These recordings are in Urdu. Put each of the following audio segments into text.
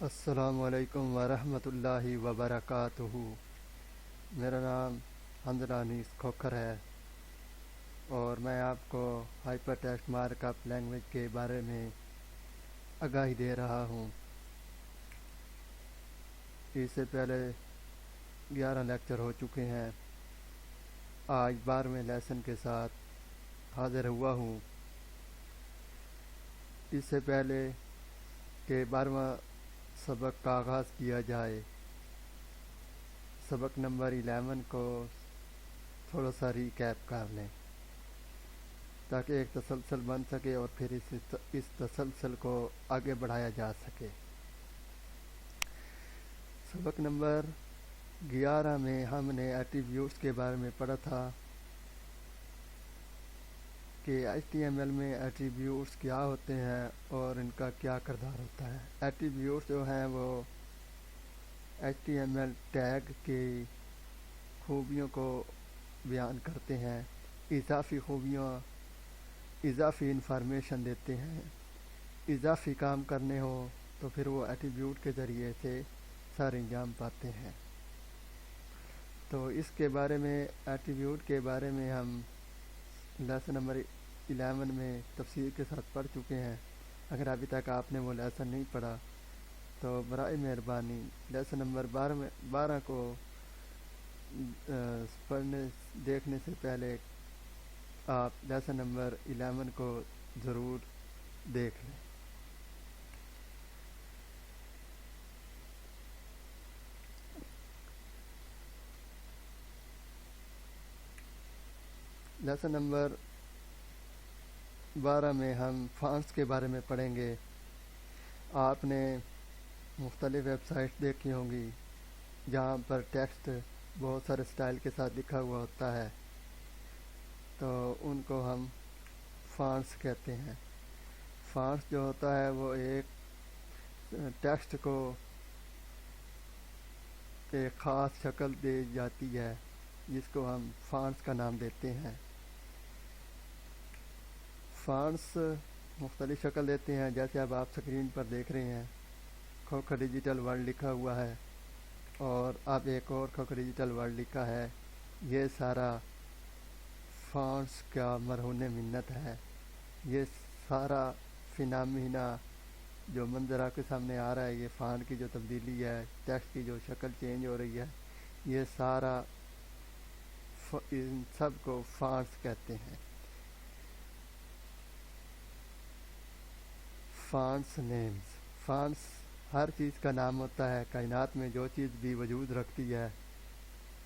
السلام علیکم ورحمۃ اللہ وبرکاتہ۔ میرا نام حمزہ انیس کھوکھر ہے اور میں آپ کو hyper text mark up language کے بارے میں آگاہی دے رہا ہوں۔ اس سے پہلے 11 لیکچر ہو چکے ہیں۔ آج 12ویں لیسن کے ساتھ حاضر ہوا ہوں۔ اس سے پہلے کہ 12واں سبق کا آغاز کیا جائے، سبق نمبر 11 کو تھوڑا سا ریکیپ کر لیں تاکہ ایک تسلسل بن سکے اور پھر اس تسلسل کو آگے بڑھایا جا سکے۔ سبق نمبر 11 میں ہم نے ایٹریبیوٹس کے بارے میں پڑھا تھا کہ HTML میں ایٹریبیوٹس کیا ہوتے ہیں اور ان کا کیا کردار ہوتا ہے۔ ایٹریبیوٹس جو ہیں وہ HTML ٹیگ کی خوبیوں کو بیان کرتے ہیں، اضافی خوبیاں، اضافی انفارمیشن دیتے ہیں۔ اضافی کام کرنے ہو تو پھر وہ ایٹریبیوٹ کے ذریعے سے سر انجام پاتے ہیں۔ تو اس کے بارے میں، ایٹریبیوٹ کے بارے میں ہم لیسن نمبر 11 میں تفصیل کے ساتھ پڑھ چکے ہیں۔ اگر ابھی تک آپ نے وہ لیسن نہیں پڑھا تو برائے مہربانی لیسن نمبر 12 کو دیکھنے سے پہلے آپ لیسن نمبر 11 کو ضرور دیکھ لیں۔ لیسن نمبر 12 میں ہم فانٹس کے بارے میں پڑھیں گے۔ آپ نے مختلف ویب سائٹس دیکھی ہوں گی جہاں پر ٹیکسٹ بہت سارے سٹائل کے ساتھ لکھا ہوا ہوتا ہے، تو ان کو ہم فانٹس کہتے ہیں۔ فانٹس جو ہوتا ہے وہ ایک ٹیکسٹ کو ایک خاص شکل دی جاتی ہے جس کو ہم فانٹس کا نام دیتے ہیں۔ فانٹس مختلف شکل دیتے ہیں، جیسے اب آپ سکرین پر دیکھ رہے ہیں، کھوکھر ڈیجیٹل ورلڈ لکھا ہوا ہے اور اب ایک اور کھوکھر ڈیجیٹل ورلڈ لکھا ہے۔ یہ سارا فانٹس کا مرہون منت ہے۔ یہ سارا فینامینہ جو منظر آپ کے سامنے آ رہا ہے، یہ فانٹ کی جو تبدیلی ہے، ٹیکسٹ کی جو شکل چینج ہو رہی ہے، یہ سارا ان سب کو فانٹس کہتے ہیں۔ فانٹس نیمز، فانٹس ہر چیز کا نام ہوتا ہے۔ کائنات میں جو چیز بھی وجود رکھتی ہے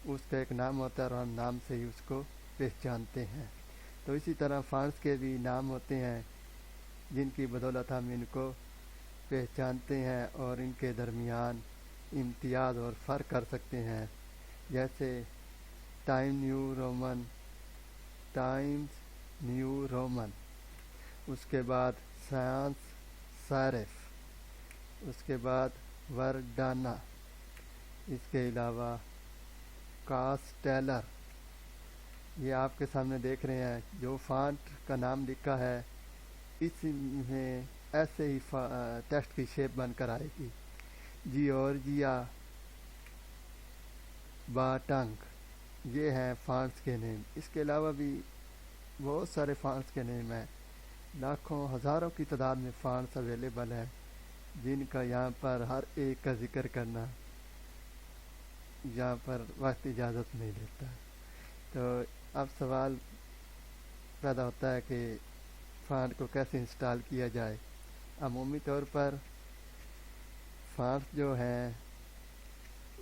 اس کا ایک نام ہوتا ہے اور ہم نام سے ہی اس کو پہچانتے ہیں۔ تو اسی طرح فانٹس کے بھی نام ہوتے ہیں جن کی بدولت ہم ان کو پہچانتے ہیں اور ان کے درمیان امتیاز اور فرق کر سکتے ہیں، جیسے ٹائمز نیو رومن، اس کے بعد سائنس سیرف، اس کے بعد ورڈانا، اس کے علاوہ کاسٹیلر۔ یہ آپ کے سامنے دیکھ رہے ہیں جو فانٹ کا نام لکھا ہے، اس میں ایسے ہی ٹیکسٹ کی شیپ بن کر آئے گی۔ جیورجیا، باٹنگ، یہ ہیں فانٹس کے نیم۔ اس کے علاوہ بھی بہت سارے فانٹس کے نیم ہیں، لاکھوں ہزاروں کی تعداد میں فانٹس اویلیبل ہیں جن کا یہاں پر ہر ایک کا ذکر کرنا یہاں پر وقت اجازت نہیں دیتا۔ تو اب سوال پیدا ہوتا ہے کہ فانٹ کو کیسے انسٹال کیا جائے۔ عمومی طور پر فانٹس جو ہیں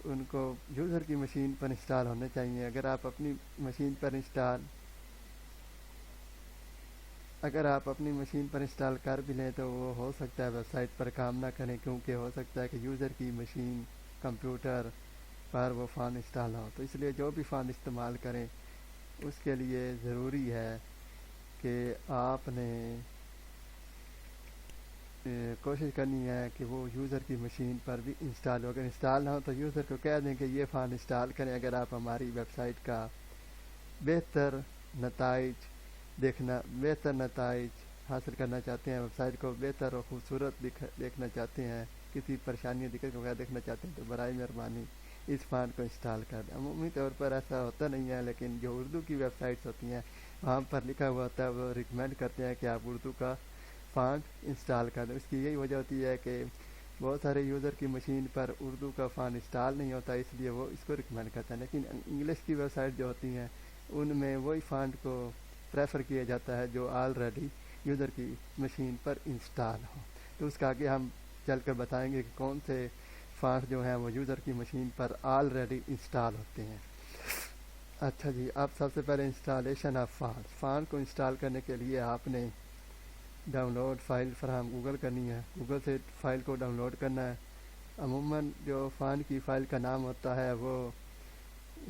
ان کو یوزر کی مشین پر انسٹال ہونے چاہیے۔ اگر آپ اپنی مشین پر انسٹال کر بھی لیں تو وہ ہو سکتا ہے ویب سائٹ پر کام نہ کریں، کیونکہ ہو سکتا ہے کہ یوزر کی مشین کمپیوٹر پر وہ فانٹ انسٹال نہ ہو۔ تو اس لیے جو بھی فانٹ استعمال کریں اس کے لیے ضروری ہے کہ آپ نے کوشش کرنی ہے کہ وہ یوزر کی مشین پر بھی انسٹال ہو۔ اگر انسٹال نہ ہو تو یوزر کو کہہ دیں کہ یہ فانٹ انسٹال کریں اگر آپ ہماری ویب سائٹ کا بہتر نتائج حاصل کرنا چاہتے ہیں، ویب سائٹ کو بہتر اور خوبصورت دیکھنا چاہتے ہیں، کسی پریشانی دقت کے بغیر دیکھنا چاہتے ہیں تو برائے مہربانی اس فانٹ کو انسٹال کر دیں۔ عمومی طور پر ایسا ہوتا نہیں ہے، لیکن جو اردو کی ویب سائٹس ہوتی ہیں وہاں پر لکھا ہوا ہوتا ہے، وہ ریکمینڈ کرتے ہیں کہ آپ اردو کا فانٹ انسٹال کر دیں۔ اس کی یہی وجہ ہوتی ہے کہ بہت سارے یوزر کی مشین پر اردو کا فانٹ انسٹال نہیں ہوتا، اس لیے وہ اس کو ریکمینڈ کرتے ہیں، لیکن انگلش کی ویب سائٹ جو ہوتی ہیں ان میں وہی فانٹ کو پریفر کیا جاتا ہے جو آلریڈی یوزر کی مشین پر انسٹال ہو۔ تو اس کا آگے ہم چل کر بتائیں گے کہ کون سے فانٹ جو ہیں وہ یوزر کی مشین پر آلریڈی انسٹال ہوتے ہیں۔ اچھا جی، اب سب سے پہلے انسٹالیشن آف فانٹ کو انسٹال کرنے کے لیے آپ نے ڈاؤن لوڈ فائل فراہم گوگل کرنی ہے، گوگل سے فائل کو ڈاؤن لوڈ کرنا ہے۔ عموماً جو فانٹ کی فائل کا نام ہوتا ہے وہ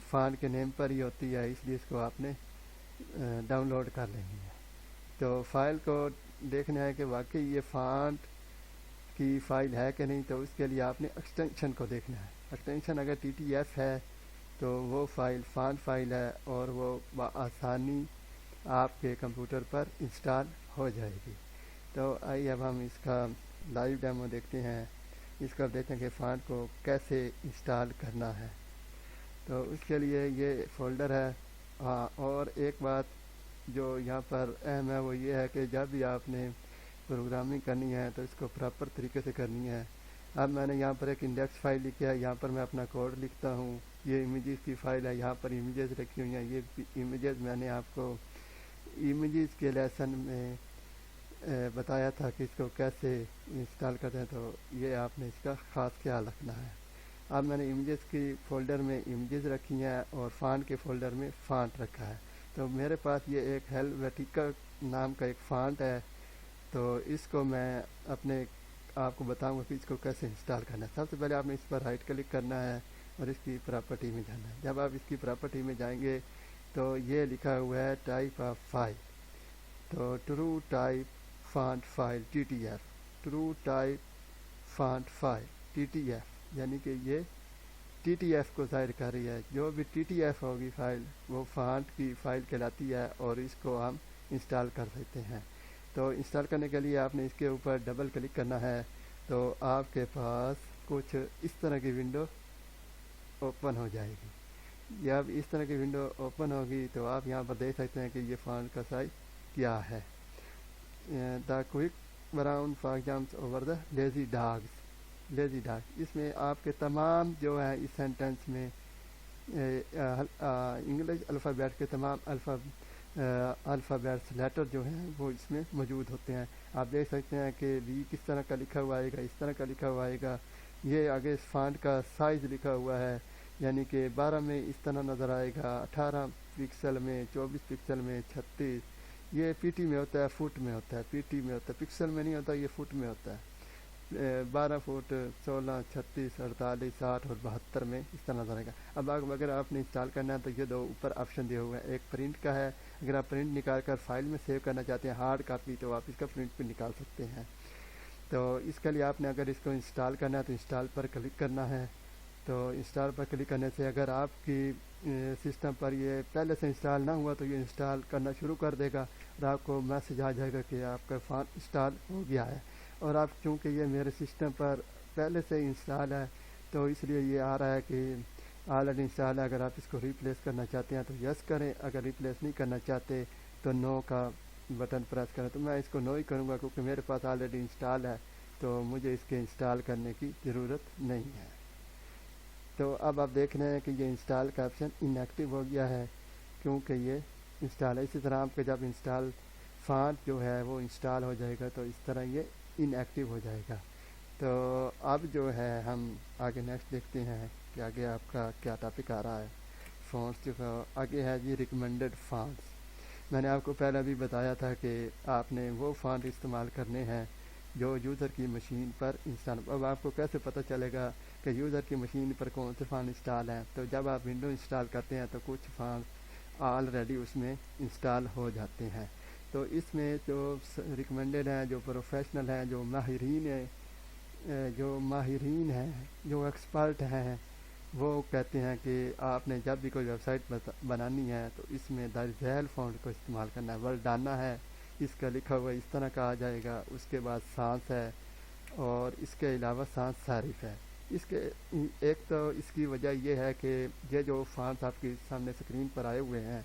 فانٹ کے نیم پر ہی ہوتی ہے، اس لیے اس کو آپ نے ڈاؤن لوڈ کر لینی ہے۔ تو فائل کو دیکھنا ہے کہ واقعی یہ فانٹ کی فائل ہے کہ نہیں، تو اس کے لیے آپ نے ایکسٹینشن کو دیکھنا ہے۔ ایکسٹینشن اگر TTF ہے تو وہ فائل فانٹ فائل ہے اور وہ بآسانی آپ کے کمپیوٹر پر انسٹال ہو جائے گی۔ تو آئیے اب ہم اس کا لائیو ڈیمو دیکھتے ہیں، اس کا دیکھتے ہیں کہ فانٹ کو کیسے انسٹال کرنا ہے۔ تو اس کے لیے یہ فولڈر ہے۔ ہاں، اور ایک بات جو یہاں پر اہم ہے وہ یہ ہے کہ جب بھی آپ نے پروگرامنگ کرنی ہے تو اس کو پراپر طریقے سے کرنی ہے۔ اب میں نے یہاں پر ایک انڈیکس فائل لکھی ہے، یہاں پر میں اپنا کوڈ لکھتا ہوں، یہ امیجز کی فائل ہے، یہاں پر امیجز رکھی ہوئی ہیں، یہ امیجز میں نے آپ کو امیجز کے لیسن میں بتایا تھا کہ اس کو کیسے انسٹال کرتے ہیں، تو یہ آپ نے اس کا خاص خیال رکھنا ہے۔ اب میں نے امیجز کی فولڈر میں امیجز رکھی ہیں اور فانٹ کے فولڈر میں فانٹ رکھا ہے۔ تو میرے پاس یہ ایک ہیلویٹیکا نام کا ایک فانٹ ہے، تو اس کو میں اپنے آپ کو بتاؤں گا کہ اس کو کیسے انسٹال کرنا ہے۔ سب سے پہلے آپ نے اس پر رائٹ کلک کرنا ہے اور اس کی پراپرٹی میں جانا ہے۔ جب آپ اس کی پراپرٹی میں جائیں گے تو یہ لکھا ہوا ہے ٹائپ آف فائل، تو true type font file TTF، true type font file TTF، یعنی کہ یہ TTF کو ظاہر کر رہی ہے۔ جو بھی TTF ہوگی فائل وہ فانٹ کی فائل کہلاتی ہے اور اس کو ہم انسٹال کر سکتے ہیں۔ تو انسٹال کرنے کے لیے آپ نے اس کے اوپر ڈبل کلک کرنا ہے، تو آپ کے پاس کچھ اس طرح کی ونڈو اوپن ہو جائے گی۔ جب اس طرح کی ونڈو اوپن ہوگی تو آپ یہاں پر دیکھ سکتے ہیں کہ یہ فانٹ کا سائز کیا ہے۔ The quick brown fox jumps over the lazy dog, اس میں آپ کے تمام جو ہے اس سینٹنس میں انگلش الفابیٹ کے تمام الفابیٹس لیٹر جو ہیں وہ اس میں موجود ہوتے ہیں۔ آپ دیکھ سکتے ہیں کہ وی کس طرح کا لکھا ہوا آئے گا، اس طرح کا لکھا ہوا آئے گا۔ یہ آگے اس فانٹ کا سائز لکھا ہوا ہے، یعنی کہ 12 میں اس طرح نظر آئے گا، 18 پکسل میں، 24 پکسل میں، 36۔ یہ PT میں ہوتا ہے، فٹ میں ہوتا ہے، PT میں ہوتا ہے، پکسل میں نہیں ہوتا، یہ فٹ میں ہوتا ہے۔ 12 فٹ، 16، 36، 48، 60 اور 72 میں اس طرح نظر آئے گا۔ اب اگر آپ نے انسٹال کرنا ہے تو یہ دو اوپر آپشن دیے ہوئے ہیں، ایک پرنٹ کا ہے، اگر آپ پرنٹ نکال کر فائل میں سیو کرنا چاہتے ہیں ہارڈ کاپی تو آپ اس کا پرنٹ بھی نکال سکتے ہیں۔ تو اس کے لیے آپ نے اگر اس کو انسٹال کرنا ہے تو انسٹال پر کلک کرنا ہے۔ تو انسٹال پر کلک کرنے سے اگر آپ کی سسٹم پر یہ پہلے سے انسٹال نہ ہوا تو یہ انسٹال کرنا شروع کر دے گا اور آپ کو میسج آ جائے گا کہ آپ کا فانٹ انسٹال ہو گیا ہے۔ اور آپ چونکہ یہ میرے سسٹم پر پہلے سے انسٹال ہے تو اس لیے یہ آ رہا ہے کہ آلریڈی انسٹال ہے۔ اگر آپ اس کو ریپلیس کرنا چاہتے ہیں تو یس کریں، اگر ریپلیس نہیں کرنا چاہتے تو نو کا بٹن پریس کریں۔ تو میں اس کو نو ہی کروں گا کیونکہ میرے پاس آلریڈی انسٹال ہے، تو مجھے اس کے انسٹال کرنے کی ضرورت نہیں ہے۔ تو اب آپ دیکھ رہے ہیں کہ یہ انسٹال کا آپشن ان ایکٹیو ہو گیا ہے کیونکہ یہ انسٹال ہے۔ اسی طرح آپ کے جب انسٹال فانٹ جو ہے وہ انسٹال ہو جائے گا تو اس طرح یہ ان ایکٹیو ہو جائے گا۔ تو اب جو ہے ہم آگے نیکسٹ دیکھتے ہیں کہ آگے آپ کا کیا ٹاپک آ رہا ہے۔ فونٹس جو آگے ہے جی ریکمینڈڈ فونٹس۔ میں نے آپ کو پہلے بھی بتایا تھا کہ آپ نے وہ فونٹ استعمال کرنے ہیں جو یوزر کی مشین پر انسٹال۔ اب آپ کو کیسے پتہ چلے گا کہ یوزر کی مشین پر کون سے فونٹ انسٹال ہیں؟ تو جب آپ ونڈو انسٹال کرتے ہیں تو کچھ فونٹ آلریڈی اس میں انسٹال ہو جاتے ہیں۔ تو اس میں جو ریکمینڈڈ ہیں، جو پروفیشنل ہیں، جو ماہرین ہیں، جو ایکسپرٹ ہیں، وہ کہتے ہیں کہ آپ نے جب بھی کوئی ویب سائٹ بنانی ہے تو اس میں درج ذیل فونٹ کو استعمال کرنا ہے۔ ورڈانا ہے اس کا لکھا ہوا اس طرح کا آ جائے گا. اس کے بعد سانس ہے اور اس کے علاوہ سانس صارف ہے. اس کے ایک تو اس کی وجہ یہ ہے کہ یہ جو فانٹس آپ کے سامنے اسکرین پر آئے ہوئے ہیں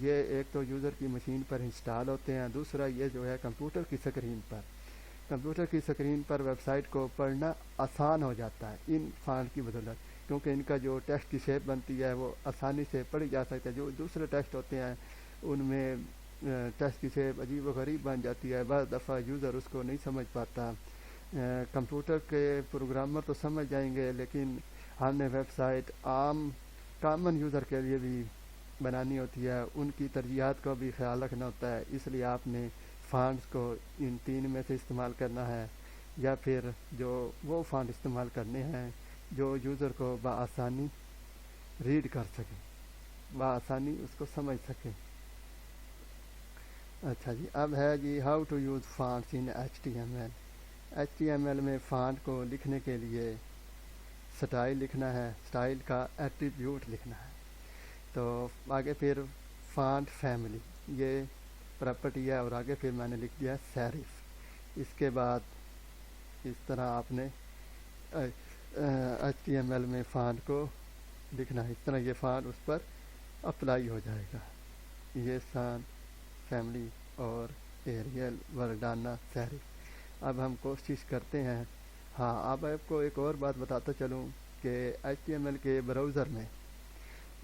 یہ ایک تو یوزر کی مشین پر انسٹال ہوتے ہیں. دوسرا یہ جو ہے کمپیوٹر کی سکرین پر ویب سائٹ کو پڑھنا آسان ہو جاتا ہے ان فانٹ کی بدولت, کیونکہ ان کا جو ٹیکسٹ کی شیپ بنتی ہے وہ آسانی سے پڑھی جا سکتا ہے. جو دوسرے ٹیکسٹ ہوتے ہیں ان میں ٹیکسٹ کی شیپ عجیب و غریب بن جاتی ہے, بعض دفعہ یوزر اس کو نہیں سمجھ پاتا. کمپیوٹر کے پروگرامر تو سمجھ جائیں گے, لیکن ہم نے ویب سائٹ عام کامن یوزر کے لیے بھی بنانی ہوتی ہے, ان کی ترجیحات کو بھی خیال رکھنا ہوتا ہے. اس لیے آپ نے فانٹس کو ان تین میں سے استعمال کرنا ہے, یا پھر جو وہ فانٹ استعمال کرنے ہیں جو یوزر کو بآسانی ریڈ کر سکیں, بآسانی اس کو سمجھ سکیں. اچھا جی, اب ہے جی how to use fonts in HTML. HTML میں فانٹ کو لکھنے کے لیے سٹائل لکھنا ہے, سٹائل کا ایٹریبیوٹ لکھنا ہے. تو آگے پھر فانٹ فیملی یہ پراپرٹی ہے, اور آگے پھر میں نے لکھ دیا سیرف. اس کے بعد اس طرح آپ نے HTML میں فانٹ کو لکھنا ہے, اس طرح یہ فانٹ اس پر اپلائی ہو جائے گا. یہ سان فیملی اور ایریل وردانا سیرف. اب ہم کوشش کرتے ہیں. ہاں, اب آپ کو ایک اور بات بتاتا چلوں کہ HTML کے براؤزر میں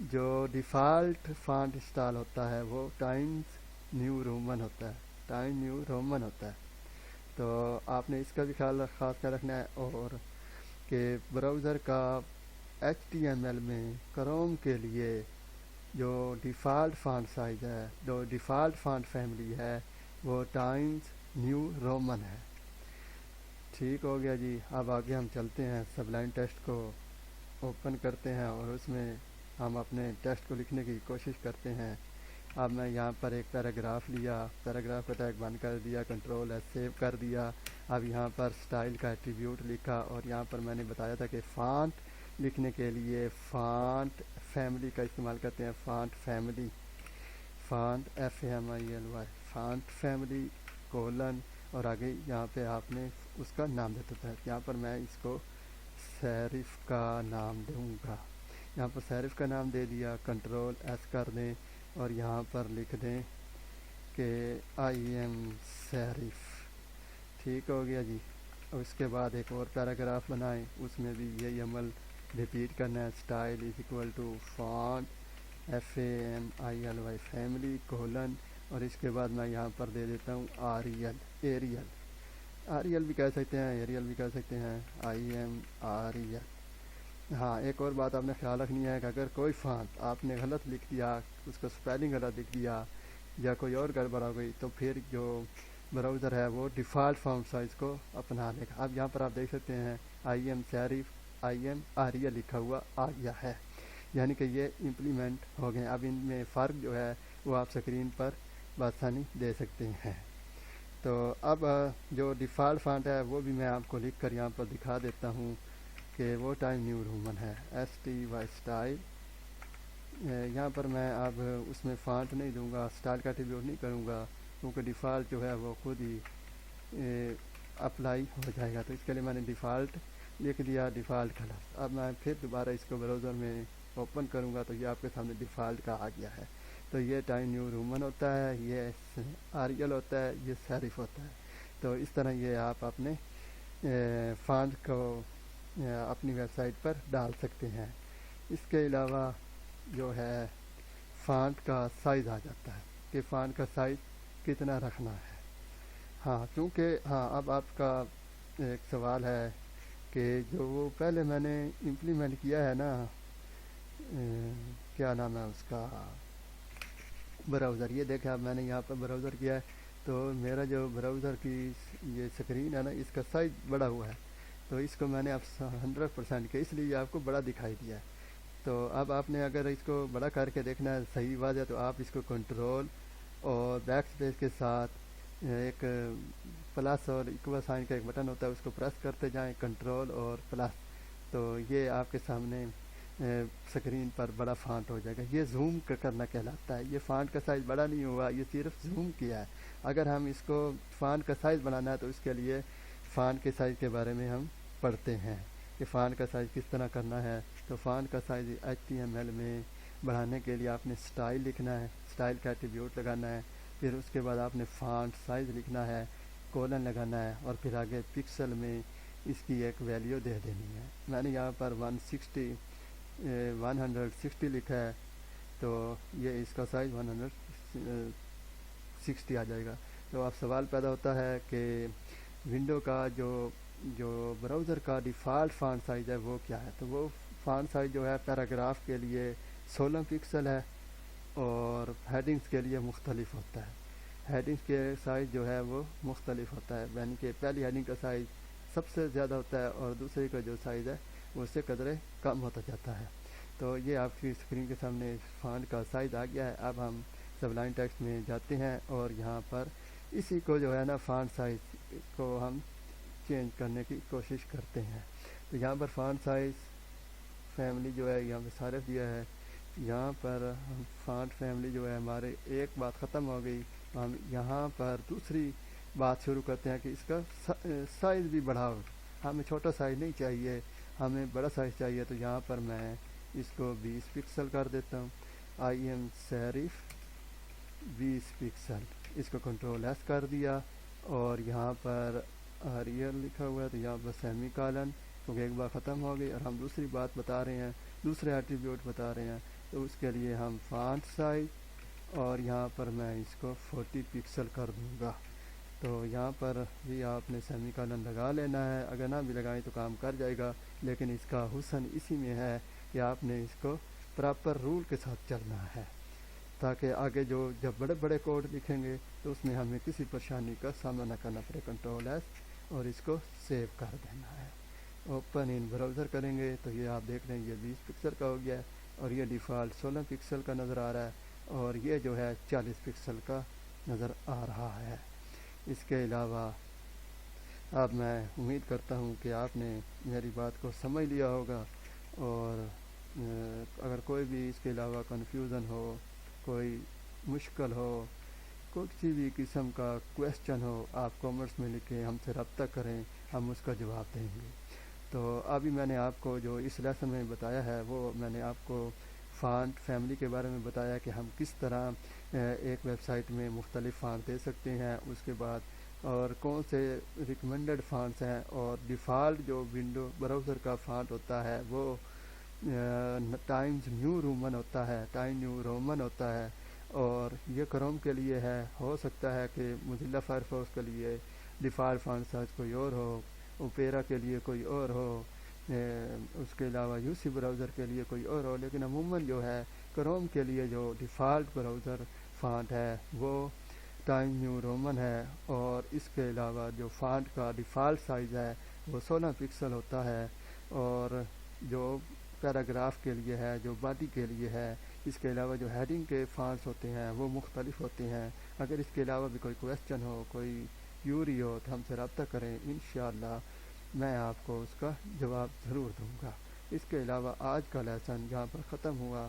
جو ڈیفالٹ فانٹ انسٹال ہوتا ہے وہ ٹائمز نیو رومن ہوتا ہے. تو آپ نے اس کا بھی خاص خیال رکھنا ہے, اور کہ براؤزر کا HTML میں کروم کے لیے جو ڈیفالٹ فانٹ سائز ہے, جو ڈیفالٹ فانٹ فیملی ہے, وہ ٹائمز نیو رومن ہے. ٹھیک ہو گیا جی. اب آگے ہم چلتے ہیں, سبلائم ٹیکسٹ کو اوپن کرتے ہیں اور اس میں ہم اپنے ٹیکسٹ کو لکھنے کی کوشش کرتے ہیں. اب میں یہاں پر ایک پیراگراف لیا, پیراگراف کا ٹیگ بند کر دیا, کنٹرول ایس سیو کر دیا. اب یہاں پر سٹائل کا ایٹریبیوٹ لکھا, اور یہاں پر میں نے بتایا تھا کہ فانٹ لکھنے کے لیے فانٹ فیملی کا استعمال کرتے ہیں. Font family, font FAMILY, font family colon, اور آگے یہاں پہ آپ نے اس کا نام دیتا تھا. یہاں پر میں اس کو سیرف کا نام دوں گا. یہاں پر سیرف کا نام دے دیا, کنٹرول ایس کر دیں اور یہاں پر لکھ دیں کہ آئی ایم سیرف. ٹھیک ہو گیا جی. اور اس کے بعد ایک اور پیراگراف بنائیں, اس میں بھی یہی عمل ریپیٹ کرنا ہے. Style is equal to font FAMILY family colon, اور اس کے بعد میں یہاں پر دے دیتا ہوں ایریل بھی کہہ سکتے ہیں, ایریل بھی کہہ سکتے ہیں, آئی ایم ایریل. ہاں, ایک اور بات آپ نے خیال رکھنی ہے کہ اگر کوئی فانٹ آپ نے غلط لکھ دیا, اس کا سپیلنگ غلط لکھ دیا یا کوئی اور گڑبڑ ہو گئی, تو پھر جو براؤزر ہے وہ ڈیفالٹ فانٹ سائز کو اپنا لے گا. اب یہاں پر آپ دیکھ سکتے ہیں I am serif, I am Arial لکھا ہوا آ گیا ہے, یعنی کہ یہ امپلیمنٹ ہو گئے. اب ان میں فرق جو ہے وہ آپ اسکرین پر بآسانی دے سکتے ہیں. تو اب جو ڈیفالٹ فانٹ ہے وہ بھی میں آپ کو لکھ کر یہاں پر دکھا دیتا ہوں کہ وہ ٹائم نیو رومن ہے, STY اسٹائل. یہاں پر میں اب اس میں فانٹ نہیں دوں گا, اسٹائل کا ایٹریبیوٹ نہیں کروں گا, کیونکہ ڈیفالٹ جو ہے وہ خود ہی اپلائی ہو جائے گا. تو اس کے لیے میں نے ڈیفالٹ لکھ دیا, ڈیفالٹ کلر. اب میں پھر دوبارہ اس کو براؤزر میں اوپن کروں گا تو یہ آپ کے سامنے ڈیفالٹ کا آ گیا ہے. تو یہ ٹائم نیو رومن ہوتا ہے, یہ ایریل ہوتا ہے, یہ سیرف ہوتا ہے. تو اس طرح یہ آپ اپنے فانٹ کو اپنی ویب سائٹ پر ڈال سکتے ہیں. اس کے علاوہ جو ہے فانٹ کا سائز آ جاتا ہے کہ فانٹ کا سائز کتنا رکھنا ہے. ہاں, کیونکہ ہاں اب آپ کا ایک سوال ہے کہ جو وہ پہلے میں نے امپلیمنٹ کیا ہے نا, کیا نام ہے اس کا, براؤزر. یہ دیکھیں اب میں نے یہاں پر براؤزر کیا ہے, تو میرا جو براؤزر کی یہ اسکرین ہے نا, اس کا سائز بڑا ہوا ہے. تو اس کو میں نے اب 100% کیا, اس لیے آپ کو بڑا دکھائی دیا ہے. تو اب آپ نے اگر اس کو بڑا کر کے دیکھنا ہے صحیح واضح, تو آپ اس کو کنٹرول اور بیک اسپیس کے ساتھ ایک پلس اور ایکول سائن کا ایک بٹن ہوتا ہے, اس کو پریس کرتے جائیں, کنٹرول اور پلس. تو یہ آپ کے سامنے سکرین پر بڑا فانٹ ہو جائے گا. یہ زوم کرنا کہلاتا ہے. یہ فانٹ کا سائز بڑا نہیں ہوا, یہ صرف زوم کیا ہے. اگر ہم اس کو فانٹ کا سائز بنانا ہے تو اس کے لیے فانٹ کے سائز کے بارے میں ہم پڑھتے ہیں کہ فانٹ کا سائز کس طرح کرنا ہے. تو فانٹ کا سائز HTML میں بڑھانے کے لیے آپ نے سٹائل لکھنا ہے, سٹائل کا ایٹریبیوٹ لگانا ہے. پھر اس کے بعد آپ نے فانٹ سائز لکھنا ہے, کولن لگانا ہے, اور پھر آگے پکسل میں اس کی ایک ویلیو دے دینی ہے. میں نے یہاں پر 160 لکھا ہے, تو یہ اس کا سائز 160 آ جائے گا. تو اب سوال پیدا ہوتا ہے کہ ونڈو کا جو براؤزر کا ڈیفالٹ فانٹ سائز ہے وہ کیا ہے. تو وہ فانٹ سائز جو ہے پیراگراف کے لیے 16 پکسل ہے, اور ہیڈنگز کے لیے مختلف ہوتا ہے. ہیڈنگز کے سائز جو ہے وہ مختلف ہوتا ہے, یعنی کہ پہلی ہیڈنگ کا سائز سب سے زیادہ ہوتا ہے اور دوسرے کا جو سائز ہے وہ اس سے قدرے کم ہوتا جاتا ہے. تو یہ آپ کی اسکرین کے سامنے فانٹ کا سائز آ گیا ہے. اب ہم سبلائم ٹیکسٹ میں جاتے ہیں اور یہاں پر اسی کو جو ہے نا فانٹ سائز کو ہم چینج کرنے کی کوشش کرتے ہیں. تو یہاں پر فانٹ سائز فیملی جو ہے یہاں پہ صارف دیا ہے. یہاں پر ہم فانٹ فیملی جو ہے ہمارے ایک بات ختم ہو گئی, ہم یہاں پر دوسری بات شروع کرتے ہیں کہ اس کا سائز بھی بڑھاؤ. ہمیں چھوٹا سائز نہیں چاہیے, ہمیں بڑا سائز چاہیے. تو یہاں پر میں اس کو 20 پکسل کر دیتا ہوں. آئی ایم صارف 20 پکسل, اس کو کنٹرول ایس کر دیا, اور یہاں پر ریئل لکھا ہوا ہے تو یہاں پر سیمی کالن, کیونکہ ایک بار ختم ہو گئی اور ہم دوسری بات بتا رہے ہیں, دوسرے ایٹریبیوٹ بتا رہے ہیں. تو اس کے لیے ہم فانٹ سائز, اور یہاں پر میں اس کو 40 پکسل کر دوں گا. تو یہاں پر بھی آپ نے سیمی کالن لگا لینا ہے, اگر نہ بھی لگائیں تو کام کر جائے گا. لیکن اس کا حسن اسی میں ہے کہ آپ نے اس کو پراپر رول کے ساتھ چلنا ہے, تاکہ آگے جب بڑے بڑے کوڈ لکھیں گے تو اس میں ہمیں کسی پریشانی کا سامنا نہ کرنا پڑے. کنٹرول ایس اور اس کو سیو کر دینا ہے. اوپن ان براؤزر کریں گے تو یہ آپ دیکھ رہے ہیں یہ 20 پکسل کا ہو گیا ہے, اور یہ ڈیفالٹ 16 پکسل کا نظر آ رہا ہے, اور یہ جو ہے 40 پکسل کا نظر آ رہا ہے. اس کے علاوہ اب میں امید کرتا ہوں کہ آپ نے میری بات کو سمجھ لیا ہوگا, اور اگر کوئی بھی اس کے علاوہ کنفیوژن ہو, کوئی مشکل ہو, کسی بھی قسم کا کویسچن ہو, آپ کامنٹس میں لکھیں, ہم سے رابطہ کریں, ہم اس کا جواب دیں گے. تو ابھی میں نے آپ کو جو اس لیسن میں بتایا ہے وہ میں نے آپ کو فانٹ فیملی کے بارے میں بتایا کہ ہم کس طرح ایک ویب سائٹ میں مختلف فانٹ دے سکتے ہیں. اس کے بعد اور کون سے ریکمنڈڈ فانٹس ہیں, اور ڈیفالٹ جو ونڈو براؤزر کا فانٹ ہوتا ہے وہ ٹائمز نیو رومن ہوتا ہے, ٹائم نیو رومن ہوتا ہے, اور یہ کروم کے لیے ہے. ہو سکتا ہے کہ موزیلا فائرفاکس کے لیے ڈیفالٹ فانٹ سائز کوئی اور ہو, اوپیرا کے لیے کوئی اور ہو, اس کے علاوہ یو سی براؤزر کے لیے کوئی اور ہو. لیکن عموماً جو ہے کروم کے لیے جو ڈیفالٹ براؤزر فانٹ ہے وہ ٹائم نیو رومن ہے, اور اس کے علاوہ جو فانٹ کا ڈیفالٹ سائز ہے وہ 16 پکسل ہوتا ہے. اور جو پیراگراف کے لیے ہے, جو باڈی کے لیے ہے, اس کے علاوہ جو ہیڈنگ کے فانٹس ہوتے ہیں وہ مختلف ہوتے ہیں. اگر اس کے علاوہ بھی کوئی کویسچن ہو, کوئی کیوری ہو تو ہم سے رابطہ کریں, انشاءاللہ میں آپ کو اس کا جواب ضرور دوں گا. اس کے علاوہ آج کا لیسن یہاں پر ختم ہوا,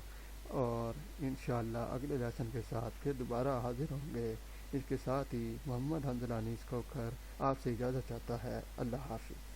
اور انشاءاللہ اگلے لیسن کے ساتھ پھر دوبارہ حاضر ہوں گے. اس کے ساتھ ہی محمد حمزہ انیس کوکر آپ سے اجازت چاہتا ہے. اللہ حافظ.